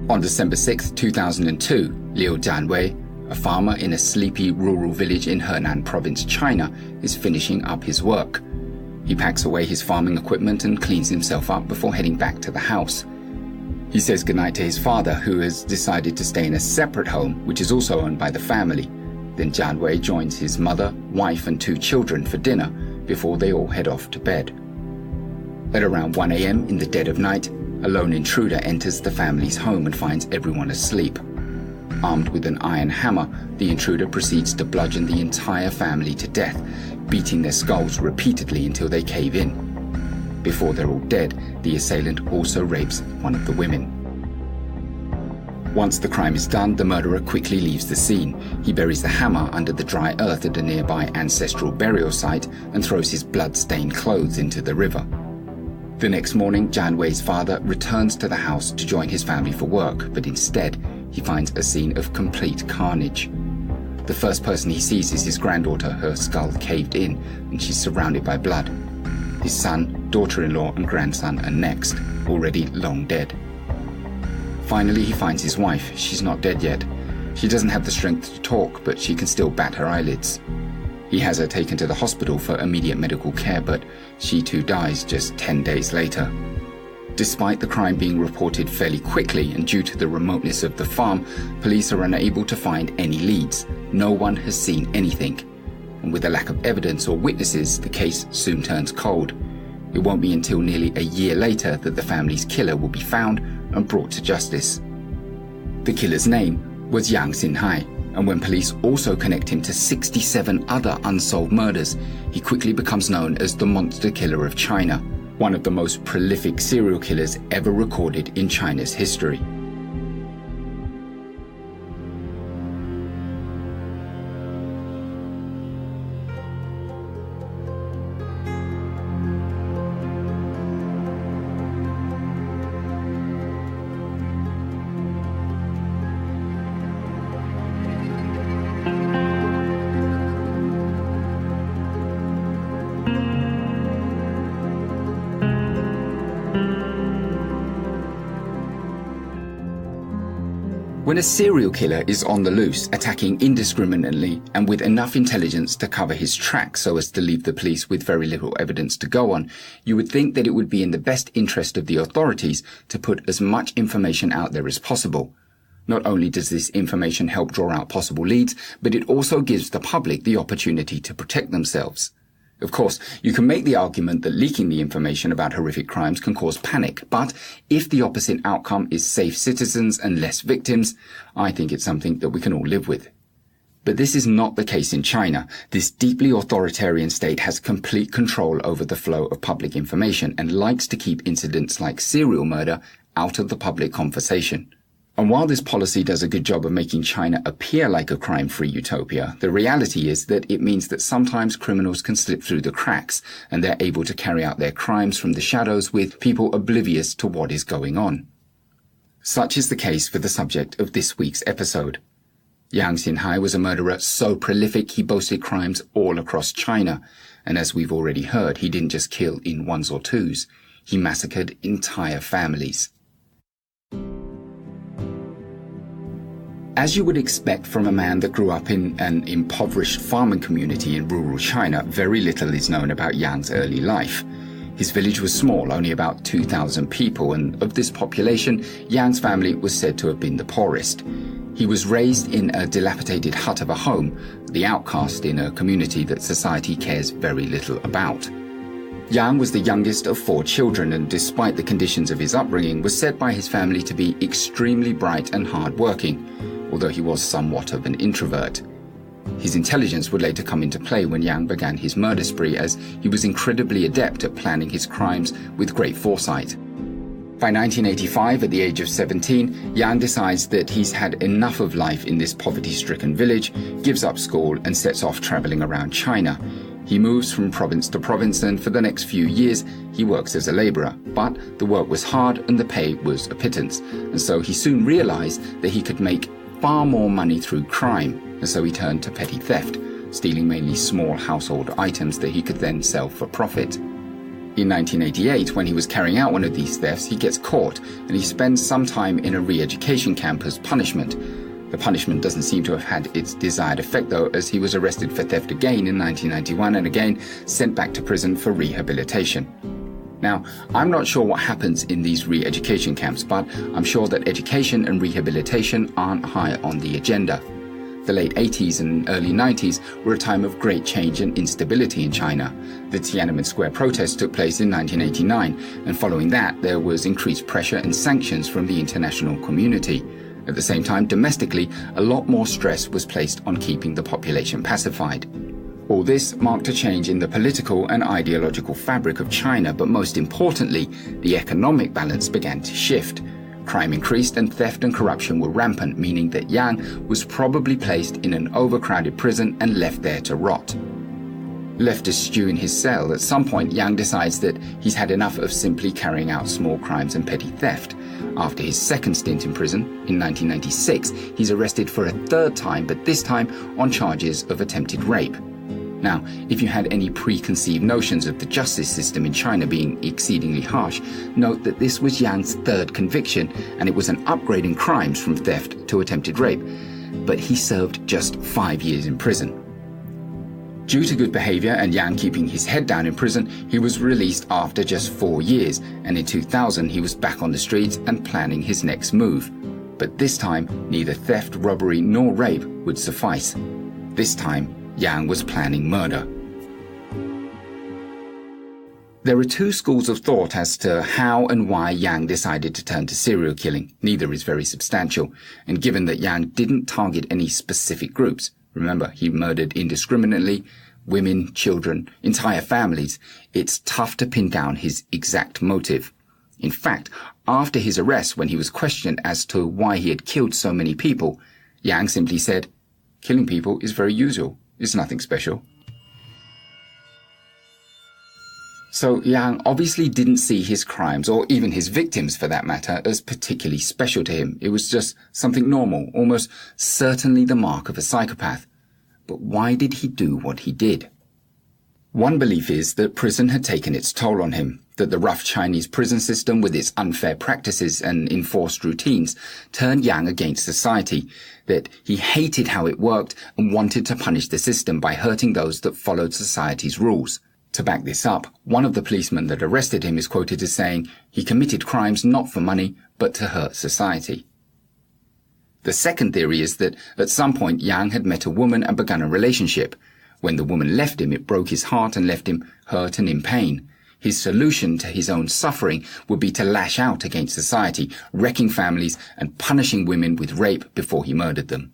On December 6, 2002, Liu Jianwei, a farmer in a sleepy rural village in Henan province, China, is finishing up his work. He packs away his farming equipment and cleans himself up before heading back to the house. He says goodnight to his father, who has decided to stay in a separate home, which is also owned by the family. Then Jianwei joins his mother, wife and 2 children for dinner before they all head off to bed. At around 1 a.m. in the dead of night, a lone intruder enters the family's home and finds everyone asleep. Armed with an iron hammer, the intruder proceeds to bludgeon the entire family to death, beating their skulls repeatedly until they cave in. Before they're all dead, the assailant also rapes one of the women. Once the crime is done, the murderer quickly leaves the scene. He buries the hammer under the dry earth at a nearby ancestral burial site and throws his blood-stained clothes into the river. The next morning, Jianwei's father returns to the house to join his family for work, but instead, he finds a scene of complete carnage. The first person he sees is his granddaughter, her skull caved in, and she's surrounded by blood. His son, daughter-in-law, and grandson are next, already long dead. Finally, he finds his wife. She's not dead yet. She doesn't have the strength to talk, but she can still bat her eyelids. He has her taken to the hospital for immediate medical care, but she too dies just 10 days later. Despite the crime being reported fairly quickly and due to the remoteness of the farm, police are unable to find any leads. No one has seen anything. And with a lack of evidence or witnesses, the case soon turns cold. It won't be until nearly a year later that the family's killer will be found and brought to justice. The killer's name was Yang Xinhai, and when police also connect him to 67 other unsolved murders, he quickly becomes known as the monster killer of China, one of the most prolific serial killers ever recorded in China's history. When a serial killer is on the loose, attacking indiscriminately and with enough intelligence to cover his tracks so as to leave the police with very little evidence to go on, you would think that it would be in the best interest of the authorities to put as much information out there as possible. Not only does this information help draw out possible leads, but it also gives the public the opportunity to protect themselves. Of course, you can make the argument that leaking the information about horrific crimes can cause panic, but if the opposite outcome is safe citizens and less victims, I think it's something that we can all live with. But this is not the case in China. This deeply authoritarian state has complete control over the flow of public information and likes to keep incidents like serial murder out of the public conversation. And while this policy does a good job of making China appear like a crime-free utopia, the reality is that it means that sometimes criminals can slip through the cracks and they're able to carry out their crimes from the shadows with people oblivious to what is going on. Such is the case for the subject of this week's episode. Yang Xinhai was a murderer so prolific he boasted crimes all across China. And as we've already heard, he didn't just kill in ones or twos. He massacred entire families. As you would expect from a man that grew up in an impoverished farming community in rural China, very little is known about Yang's early life. His village was small, only about 2,000 people, and of this population, Yang's family was said to have been the poorest. He was raised in a dilapidated hut of a home, the outcast in a community that society cares very little about. Yang was the youngest of 4 children, and despite the conditions of his upbringing, was said by his family to be extremely bright and hard-working, although he was somewhat of an introvert. His intelligence would later come into play when Yang began his murder spree, as he was incredibly adept at planning his crimes with great foresight. By 1985, at the age of 17, Yang decides that he's had enough of life in this poverty-stricken village, gives up school and sets off traveling around China. He moves from province to province, and for the next few years, he works as a laborer. But the work was hard and the pay was a pittance, and so he soon realized that he could make far more money through crime, and so he turned to petty theft, stealing mainly small household items that he could then sell for profit. In 1988, when he was carrying out one of these thefts, he gets caught and he spends some time in a re-education camp as punishment. The punishment doesn't seem to have had its desired effect though, as he was arrested for theft again in 1991 and again sent back to prison for rehabilitation. Now, I'm not sure what happens in these re-education camps, but I'm sure that education and rehabilitation aren't high on the agenda. The late 80s and early 90s were a time of great change and instability in China. The Tiananmen Square protests took place in 1989, and following that there was increased pressure and sanctions from the international community. At the same time, domestically, a lot more stress was placed on keeping the population pacified. All this marked a change in the political and ideological fabric of China, but most importantly, the economic balance began to shift. Crime increased and theft and corruption were rampant, meaning that Yang was probably placed in an overcrowded prison and left there to rot. Left to stew in his cell, at some point Yang decides that he's had enough of simply carrying out small crimes and petty theft. After his second stint in prison, in 1996, he's arrested for a third time, but this time on charges of attempted rape. Now, if you had any preconceived notions of the justice system in China being exceedingly harsh, note that this was Yang's third conviction, and it was an upgrade in crimes from theft to attempted rape. But he served just 5 years in prison. Due to good behavior and Yang keeping his head down in prison, he was released after just 4 years, and in 2000 he was back on the streets and planning his next move. But this time, neither theft, robbery nor rape would suffice. This time, Yang was planning murder. There are two schools of thought as to how and why Yang decided to turn to serial killing. Neither is very substantial, and given that Yang didn't target any specific groups, remember, he murdered indiscriminately, women, children, entire families, it's tough to pin down his exact motive. In fact, after his arrest, when he was questioned as to why he had killed so many people, Yang simply said, "Killing people is very usual. It's nothing special." So Yang obviously didn't see his crimes, or even his victims for that matter, as particularly special to him. It was just something normal, almost certainly the mark of a psychopath. But why did he do what he did? One belief is that prison had taken its toll on him, that the rough Chinese prison system with its unfair practices and enforced routines turned Yang against society, that he hated how it worked and wanted to punish the system by hurting those that followed society's rules. To back this up, one of the policemen that arrested him is quoted as saying he committed crimes not for money, but to hurt society. The second theory is that at some point Yang had met a woman and begun a relationship. When the woman left him, it broke his heart and left him hurt and in pain. His solution to his own suffering would be to lash out against society, wrecking families and punishing women with rape before he murdered them.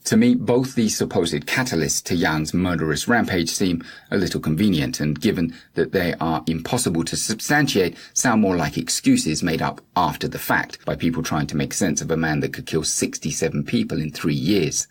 To me, both these supposed catalysts to Yang's murderous rampage seem a little convenient, and given that they are impossible to substantiate, sound more like excuses made up after the fact by people trying to make sense of a man that could kill 67 people in 3 years.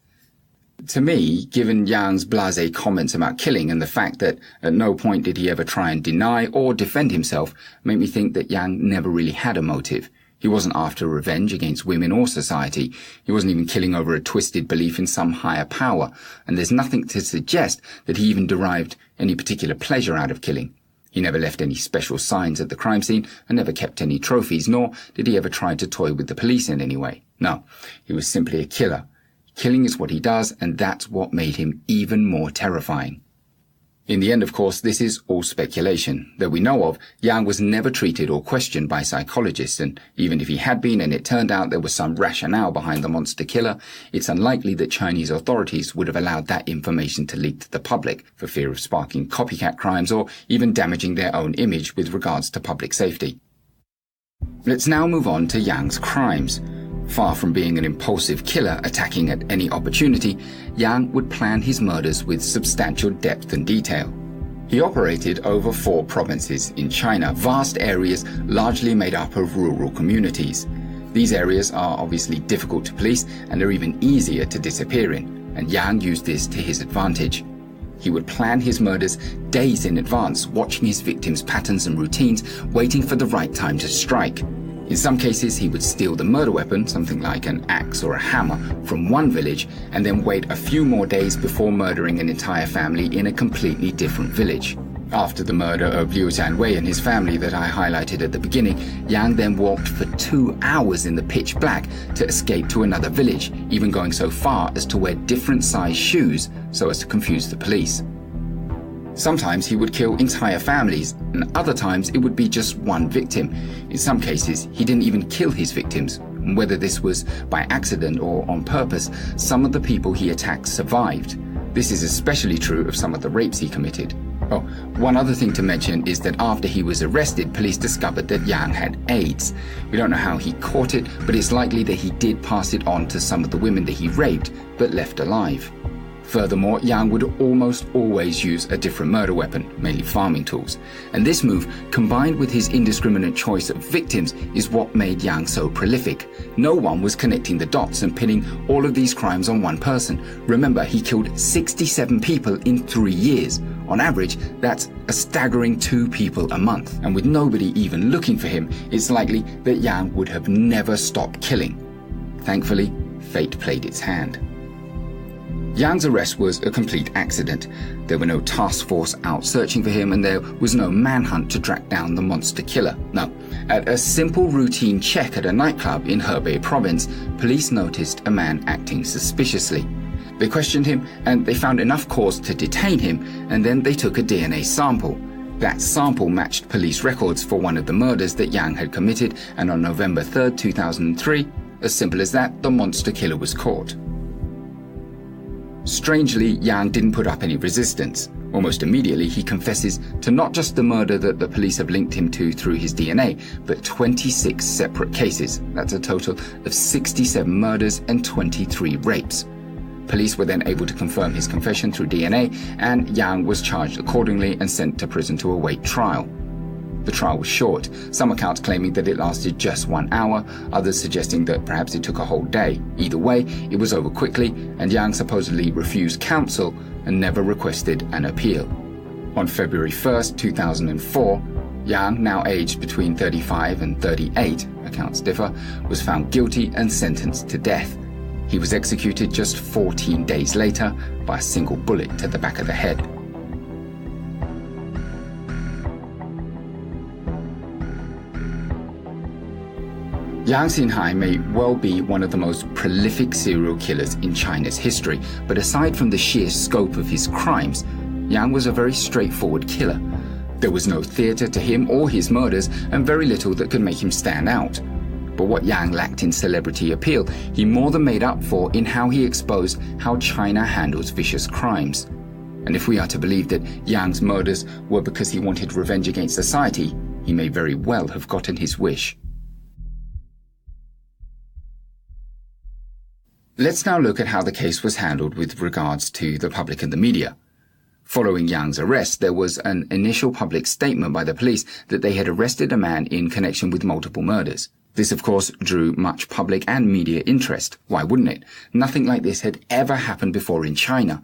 To me, given Yang's blasé comments about killing and the fact that at no point did he ever try and deny or defend himself, make me think that Yang never really had a motive. He wasn't after revenge against women or society. He wasn't even killing over a twisted belief in some higher power, and there's nothing to suggest that he even derived any particular pleasure out of killing. He never left any special signs at the crime scene and never kept any trophies, nor did he ever try to toy with the police in any way. No, he was simply a killer. Killing is what he does, and that's what made him even more terrifying. In the end, of course, this is all speculation. That we know of, Yang was never treated or questioned by psychologists, and even if he had been and it turned out there was some rationale behind the monster killer, it's unlikely that Chinese authorities would have allowed that information to leak to the public for fear of sparking copycat crimes or even damaging their own image with regards to public safety. Let's now move on to Yang's crimes. Far from being an impulsive killer attacking at any opportunity, Yang would plan his murders with substantial depth and detail. He operated over 4 provinces in China, vast areas largely made up of rural communities. These areas are obviously difficult to police and are even easier to disappear in, and Yang used this to his advantage. He would plan his murders days in advance, watching his victims' patterns and routines, waiting for the right time to strike. In some cases, he would steal the murder weapon, something like an axe or a hammer, from one village and then wait a few more days before murdering an entire family in a completely different village. After the murder of Liu Jianwei and his family that I highlighted at the beginning, Yang then walked for 2 hours in the pitch black to escape to another village, even going so far as to wear different size shoes so as to confuse the police. Sometimes he would kill entire families, and other times it would be just one victim. In some cases, he didn't even kill his victims. Whether this was by accident or on purpose, some of the people he attacked survived. This is especially true of some of the rapes he committed. Oh, one other thing to mention is that after he was arrested, police discovered that Yang had AIDS. We don't know how he caught it, but it's likely that he did pass it on to some of the women that he raped, but left alive. Furthermore, Yang would almost always use a different murder weapon, mainly farming tools. And this move, combined with his indiscriminate choice of victims, is what made Yang so prolific. No one was connecting the dots and pinning all of these crimes on one person. Remember, he killed 67 people in 3 years. On average, that's a staggering 2 people a month. And with nobody even looking for him, it's likely that Yang would have never stopped killing. Thankfully, fate played its hand. Yang's arrest was a complete accident. There were no task force out searching for him, and there was no manhunt to track down the monster killer. No. At a simple routine check at a nightclub in Hebei province, police noticed a man acting suspiciously. They questioned him, and they found enough cause to detain him, and then they took a DNA sample. That sample matched police records for one of the murders that Yang had committed, and on November 3rd, 2003, as simple as that, the monster killer was caught. Strangely, Yang didn't put up any resistance. Almost immediately, he confesses to not just the murder that the police have linked him to through his DNA, but 26 separate cases. That's a total of 67 murders and 23 rapes. Police were then able to confirm his confession through DNA, and Yang was charged accordingly and sent to prison to await trial. The trial was short, some accounts claiming that it lasted just 1 hour, others suggesting that perhaps it took a whole day. Either way, it was over quickly, and Yang supposedly refused counsel and never requested an appeal. On February 1st, 2004, Yang, now aged between 35 and 38, accounts differ, was found guilty and sentenced to death. He was executed just 14 days later by a single bullet to the back of the head. Yang Xinhai may well be one of the most prolific serial killers in China's history, but aside from the sheer scope of his crimes, Yang was a very straightforward killer. There was no theatre to him or his murders, and very little that could make him stand out. But what Yang lacked in celebrity appeal, he more than made up for in how he exposed how China handles vicious crimes. And if we are to believe that Yang's murders were because he wanted revenge against society, he may very well have gotten his wish. Let's now look at how the case was handled with regards to the public and the media. Following Yang's arrest, there was an initial public statement by the police that they had arrested a man in connection with multiple murders. This, of course, drew much public and media interest. Why wouldn't it? Nothing like this had ever happened before in China.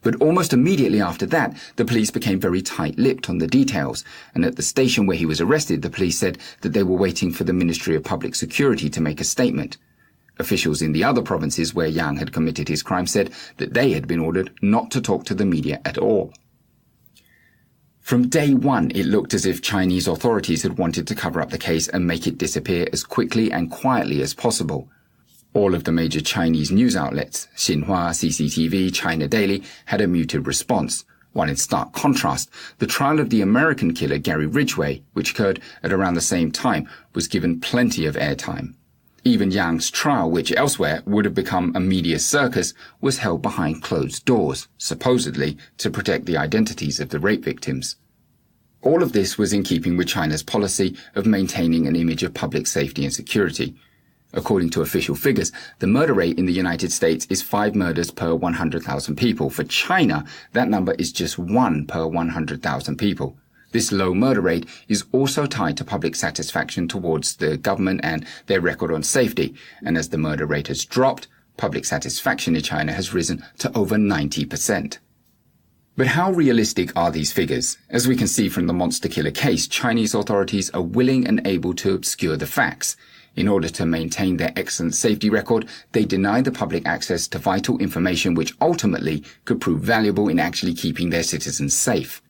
But almost immediately after that, the police became very tight-lipped on the details, and at the station where he was arrested, the police said that they were waiting for the Ministry of Public Security to make a statement. Officials in the other provinces where Yang had committed his crime said that they had been ordered not to talk to the media at all. From day one, it looked as if Chinese authorities had wanted to cover up the case and make it disappear as quickly and quietly as possible. All of the major Chinese news outlets, Xinhua, CCTV, China Daily, had a muted response. While in stark contrast, the trial of the American killer Gary Ridgway, which occurred at around the same time, was given plenty of airtime. Even Yang's trial, which elsewhere would have become a media circus, was held behind closed doors, supposedly to protect the identities of the rape victims. All of this was in keeping with China's policy of maintaining an image of public safety and security. According to official figures, the murder rate in the United States is 5 murders per 100,000 people. For China, that number is just 1 per 100,000 people. This low murder rate is also tied to public satisfaction towards the government and their record on safety, and as the murder rate has dropped, public satisfaction in China has risen to over 90%. But how realistic are these figures? As we can see from the monster killer case, Chinese authorities are willing and able to obscure the facts. In order to maintain their excellent safety record, they deny the public access to vital information which ultimately could prove valuable in actually keeping their citizens safe.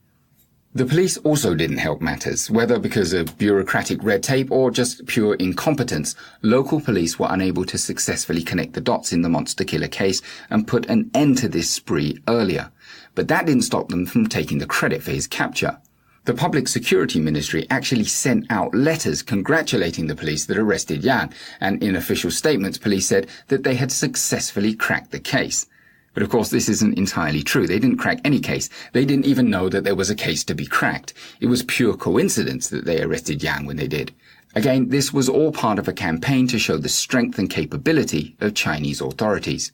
The police also didn't help matters, whether because of bureaucratic red tape or just pure incompetence. Local police were unable to successfully connect the dots in the monster killer case and put an end to this spree earlier. But that didn't stop them from taking the credit for his capture. The Public Security Ministry actually sent out letters congratulating the police that arrested Yang, and in official statements, police said that they had successfully cracked the case. But of course, this isn't entirely true. They didn't crack any case. They didn't even know that there was a case to be cracked. It was pure coincidence that they arrested Yang when they did. Again, this was all part of a campaign to show the strength and capability of Chinese authorities.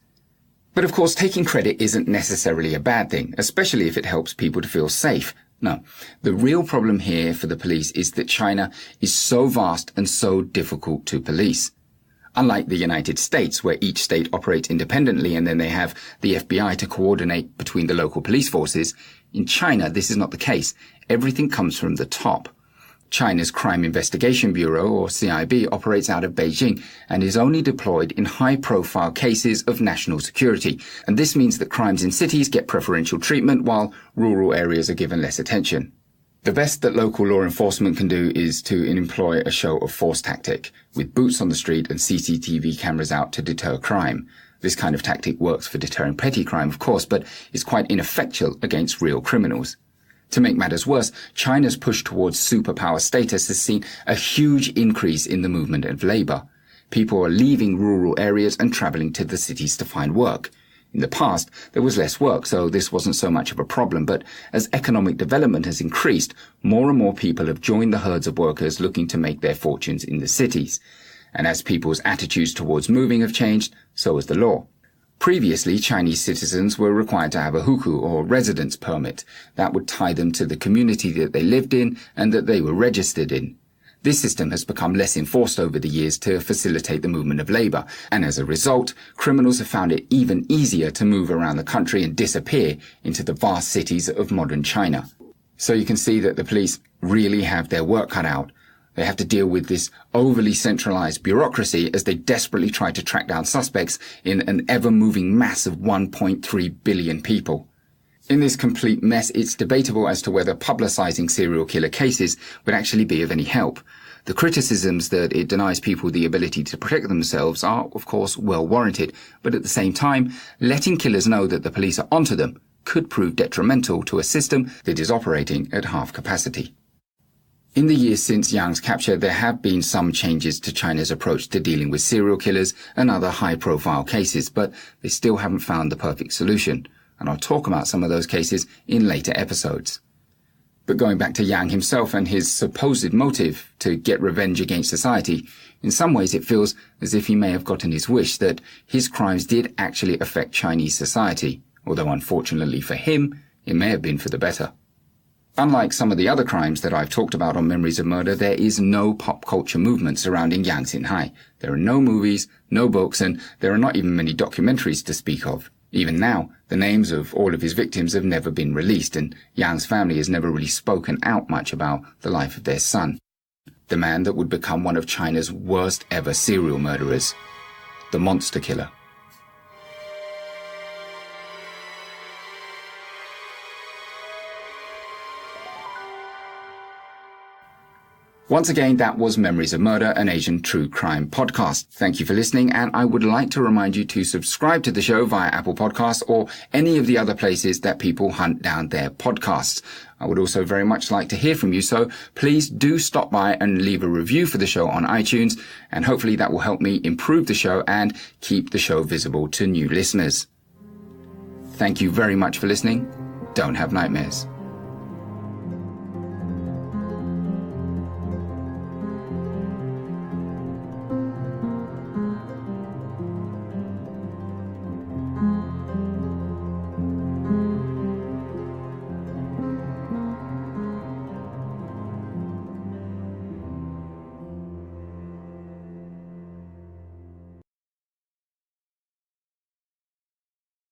But of course, taking credit isn't necessarily a bad thing, especially if it helps people to feel safe. No, the real problem here for the police is that China is so vast and so difficult to police. Unlike the United States, where each state operates independently and then they have the FBI to coordinate between the local police forces, in China this is not the case. Everything comes from the top. China's Crime Investigation Bureau, or CIB, operates out of Beijing and is only deployed in high-profile cases of national security. And this means that crimes in cities get preferential treatment while rural areas are given less attention. The best that local law enforcement can do is to employ a show of force tactic, with boots on the street and CCTV cameras out to deter crime. This kind of tactic works for deterring petty crime, of course, but is quite ineffectual against real criminals. To make matters worse, China's push towards superpower status has seen a huge increase in the movement of labor. People are leaving rural areas and traveling to the cities to find work. In the past, there was less work, so this wasn't so much of a problem, but as economic development has increased, more and more people have joined the herds of workers looking to make their fortunes in the cities. And as people's attitudes towards moving have changed, so has the law. Previously, Chinese citizens were required to have a hukou, or residence permit. That would tie them to the community that they lived in and that they were registered in. This system has become less enforced over the years to facilitate the movement of labor, and as a result, criminals have found it even easier to move around the country and disappear into the vast cities of modern China. So you can see that the police really have their work cut out. They have to deal with this overly centralized bureaucracy as they desperately try to track down suspects in an ever-moving mass of 1.3 billion people. In this complete mess, it's debatable as to whether publicizing serial killer cases would actually be of any help. The criticisms that it denies people the ability to protect themselves are, of course, well warranted, but at the same time, letting killers know that the police are onto them could prove detrimental to a system that is operating at half capacity. In the years since Yang's capture, there have been some changes to China's approach to dealing with serial killers and other high-profile cases, but they still haven't found the perfect solution. And I'll talk about some of those cases in later episodes. But going back to Yang himself and his supposed motive to get revenge against society, in some ways it feels as if he may have gotten his wish, that his crimes did actually affect Chinese society, although unfortunately for him, it may have been for the better. Unlike some of the other crimes that I've talked about on Memories of Murder, there is no pop culture movement surrounding Yang Xinhai. There are no movies, no books, and there are not even many documentaries to speak of. Even now, the names of all of his victims have never been released, and Yang's family has never really spoken out much about the life of their son, the man that would become one of China's worst ever serial murderers, the monster killer. Once again, that was Memories of Murder, an Asian true crime podcast. Thank you for listening, and I would like to remind you to subscribe to the show via Apple Podcasts or any of the other places that people hunt down their podcasts. I would also very much like to hear from you, so please do stop by and leave a review for the show on iTunes, and hopefully that will help me improve the show and keep the show visible to new listeners. Thank you very much for listening. Don't have nightmares.